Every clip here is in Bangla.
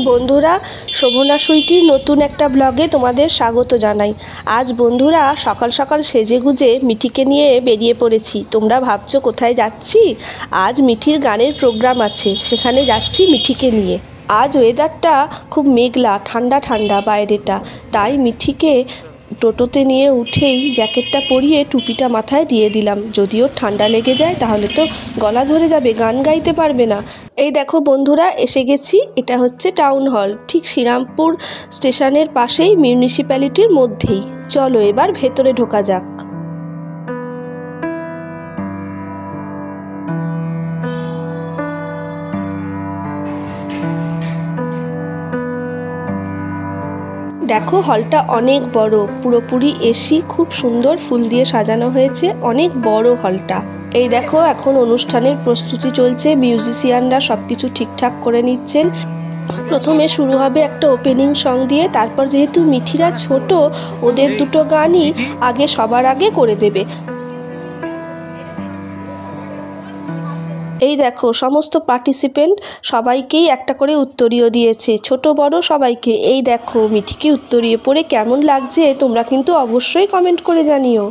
বন্ধুরা, শোভনা সুইটির নতুন একটা ব্লগে তোমাদের স্বাগত জানাই। আজ বন্ধুরা সকাল সকাল সেজেগুজে মিঠিকে নিয়ে বেরিয়ে পড়েছি। তোমরা ভাবছো কোথায় যাচ্ছি? আজ মিঠির গানের প্রোগ্রাম আছে, সেখানে যাচ্ছি মিঠিকে নিয়ে। আজ ওয়েদারটা খুব মেঘলা, ঠান্ডা ঠান্ডা বাইরেটা, তাই মিঠিকে টোটোতে নিয়ে উঠেই জ্যাকেটটা পরিয়ে টুপিটা মাথায় দিয়ে দিলাম। যদিও ঠান্ডা লেগে যায় তাহলে তো গলা ধরে যাবে, গান গাইতে পারবে না। এই দেখো বন্ধুরা, এসে গেছি। এটা হচ্ছে টাউন হল, ঠিক শ্রীরামপুর স্টেশনের পাশেই, মিউনিসিপ্যালিটির মধ্যেই। চলো এবার ভেতরে ঢোকা যাক। দেখো হলটা অনেক বড়, পুরোপুরি এসি, খুব সুন্দর ফুল দিয়ে সাজানো হয়েছে, অনেক বড় হলটা। এই দেখো এখন অনুষ্ঠানের প্রস্তুতি চলছে, মিউজিশিয়ানরা সবকিছু ঠিকঠাক করে নিচ্ছেন। প্রথমে শুরু হবে একটা ওপেনিং সং দিয়ে, তারপর যেহেতু মিঠিরা ছোট, ওদের দুটো গানই আগে সবার আগে করে দেবে। এই দেখো সমস্ত পার্টিসিপেন্ট সবাইকেই একটা করে উত্তরীয় দিয়েছে, ছোট বড় সবাইকে। এই দেখো মিঠিকে উত্তরীয় পড়ে কেমন লাগছে তোমরা কিন্তু অবশ্যই কমেন্ট করে জানিও।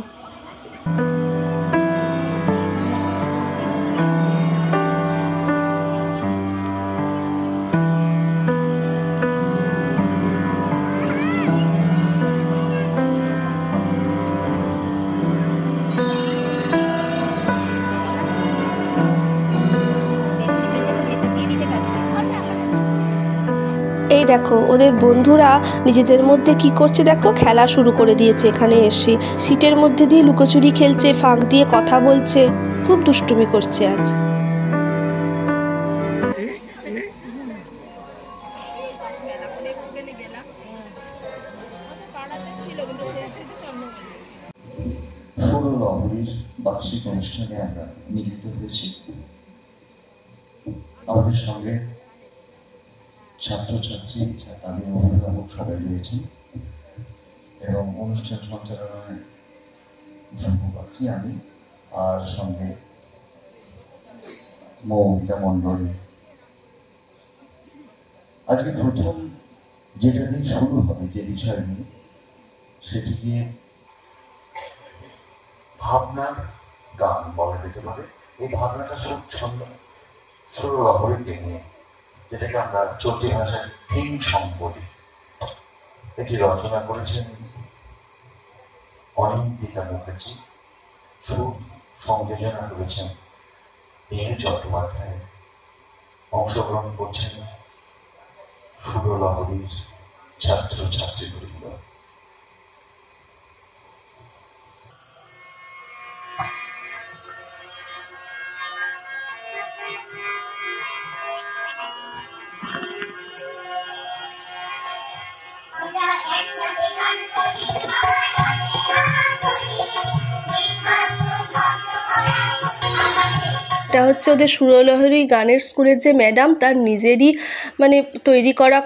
এই দেখো ওদের বন্ধুরা নিজেদের মধ্যে কি করছে দেখো, খেলা শুরু করে দিয়েছে। এখানে এসে সিটের মধ্যে দিয়ে লুকোচুরি খেলছে, ফাঁক দিয়ে কথা বলছে, খুব দুষ্টুমি করছে আজ। বার্ষিক অনুষ্ঠানে আমরা মিলিত হয়েছি। আমাদের সঙ্গে ছাত্রছাত্রী, তাদের অভিভাবক সবাই রয়েছেন এবং অনুষ্ঠান সঞ্চালনায় যুক্ত পাচ্ছি আমি, আর সঙ্গে মৌমিতা মণ্ডল। আজকে প্রথম যেটা দিয়ে শুরু হবে, যে বিষয় নিয়ে, সেটিকে ভাবনার গান বলা যেতে পারে। এই ভাবনাটা সুরলহরীকে নিয়ে, যেটাকে আমরা চলতি ভাষায় থিম সং বলি। এটি রচনা করেছেন অনিন্দিতা মুখার্জি, সুর সংযোজনা করেছেন নীল চট্টোপাধ্যায়, অংশগ্রহণ করছেন সুরলহরীর ছাত্রছাত্রীবৃন্দ। এটা হচ্ছে ওদের সুরলহরী গানের স্কুলের যে ম্যাডাম, তার নিজেরই মানে তৈরি করা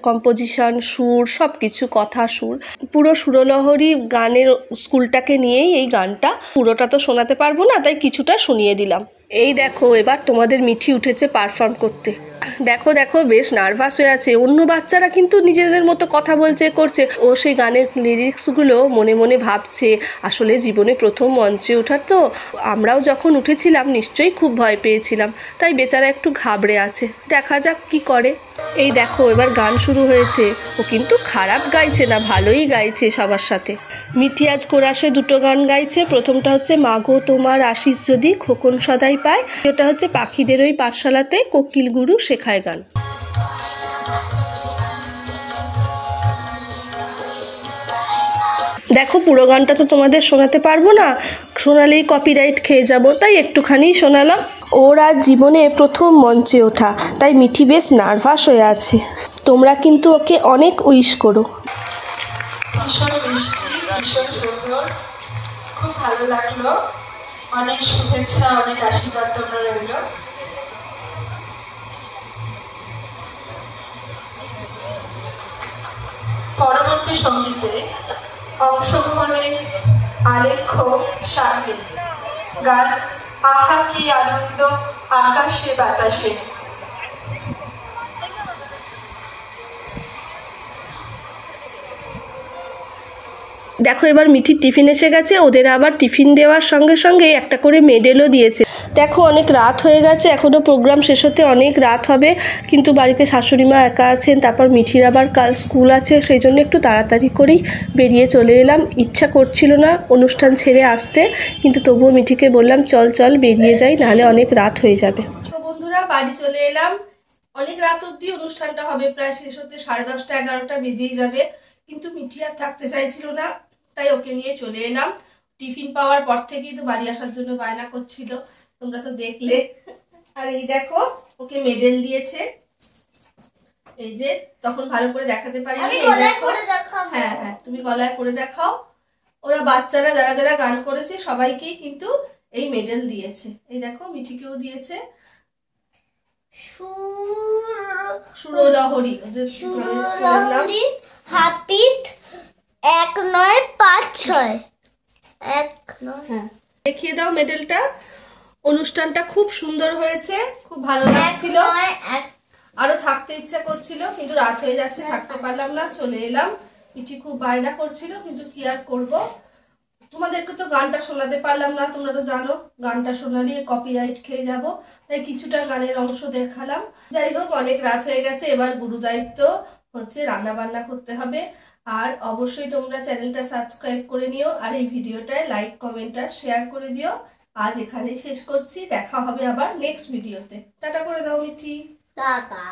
কম্পোজিশন, সুর, সব কিছু, কথা, সুর, পুরো সুরলহরী গানের স্কুলটাকে নিয়েই এই গানটা। পুরোটা তো শোনাতে পারবো না, তাই কিছুটা শুনিয়ে দিলাম। এই দেখো এবার তোমাদের মিঠি উঠেছে পারফর্ম করতে। দেখো দেখো বেশ নার্ভাস হয়ে আছে। অন্য বাচ্চারা কিন্তু নিজেদের মতো কথা বলছে, করছে, ও সেই গানের লিরিক্সগুলো মনে মনে ভাবছে। আসলে জীবনে প্রথম মঞ্চে ওঠার তো, আমরাও যখন উঠেছিলাম নিশ্চয়ই খুব ভয় পেয়েছিলাম, তাই বেচারা একটু ঘাবড়ে আছে। দেখা যাক কি করে। এই দেখো এবার গান শুরু হয়েছে। ও কিন্তু খারাপ গাইছে না, ভালোই গাইছে সবার সাথে। মিঠি আজ কোরাসে দুটো গান গাইছে। প্রথমটা হচ্ছে মাগো তোমার আশিস যদি খোকন সদাই পায়, এটা হচ্ছে পাখিদের ওই পাঠশালাতে কোকিল গুরু শেখায় গান। দেখো পুরো গানটা তো তোমাদের শোনাতে পারবো না, শোনালেই কপিরাইট খেয়ে যাব, তাই একটুখানি শোনালাম। ওর আজ জীবনে প্রথম মঞ্চে ওঠা, তাই মিঠি বেশ নার্ভাস হয়ে আছে। তোমরা কিন্তু ওকে অনেক উইশ করো। ভীষণ মিষ্টি, ভীষণ সুন্দর, খুব ভালো লাগলো। অনেক শুভেচ্ছা, অনেক আশীর্বাদ তোমরা রইল। পরবর্তী সঙ্গীতে অংশগ্রহণের আলেখ্য শান্তি, গান আহা কি আনন্দ আকাশে বাতাসে। দেখো এবার মিঠির টিফিন এসে গেছে, ওদের আবার টিফিন দেওয়ার সঙ্গে সঙ্গে একটা করে মেডেলও দিয়েছে। দেখো অনেক রাত হয়ে গেছে, এখনও প্রোগ্রাম শেষ হতে অনেক রাত হবে, কিন্তু বাড়িতে শাশুড়ি মা একা আছেন, তারপর মিঠির আবার কাল স্কুল আছে, সেই জন্য একটু তাড়াতাড়ি করেই বেরিয়ে চলে এলাম। ইচ্ছা করছিল না অনুষ্ঠান ছেড়ে আসতে, কিন্তু তবুও মিঠিকে বললাম চল চল বেরিয়ে যাই, নাহলে অনেক রাত হয়ে যাবে। তো বন্ধুরা বাড়ি চলে এলাম, অনেক রাত অবধি অনুষ্ঠানটা হবে, প্রায় শেষ হতে 10:30 11টা বেজেই যাবে, কিন্তু মিঠি আর থাকতে চাইছিল না, তাই ওকে নিয়ে চলে এলাম। টিফিন পাওয়ার পর থেকেই তো বাড়ি আসার জন্য বায়না করছিল, তোমরা তো দেখলে। আর এই দেখো ওকে মেডেল দিয়েছে, এই যে তখন ভালো করে দেখাতে পারি, হ্যাঁ হ্যাঁ তুমি গলায় করে দেখাও। ওরা বাচ্চারা যারা যারা গান করেছে সবাইকেই কিন্তু এই মেডেল দিয়েছে, এই দেখো মিঠিকেও দিয়েছে। সুরলহরী, ওদের সুরলহরী হাপিট 1 9 5 6 1 9। হ্যাঁ দেখিয়ে দাও মেডেলটা। অনুষ্ঠানটা খুব সুন্দর হয়েছে, খুব ভালো লাগছিল, আরো থাকতে ইচ্ছা করছিল, কিন্তু রাত হয়ে যাচ্ছে, থাকতে পারলাম না, চলে এলাম। মিঠি খুব বায়না করছিল, কিন্তু কি আর করবো। তোমাদেরকে তো গানটা শোনাতে পারলাম না, তোমরা তো জানো গানটা শোনালে কপিরাইট খেয়ে যাব, তাই কিছুটা গানের অংশ দেখালাম। যাই হোক অনেক রাত হয়ে গেছে, এবার গুরু দায়িত্ব হচ্ছে রান্না বান্না করতে হবে। আর অবশ্যই তোমরা চ্যানেলটা সাবস্ক্রাইব করে নিও, আর এই ভিডিওটায় লাইক কমেন্ট আর শেয়ার করে দিও। আজ এখানেই শেষ করছি, দেখা হবে আবার নেক্সট ভিডিওতে। টাটা করে দাও মিঠি। টাটা।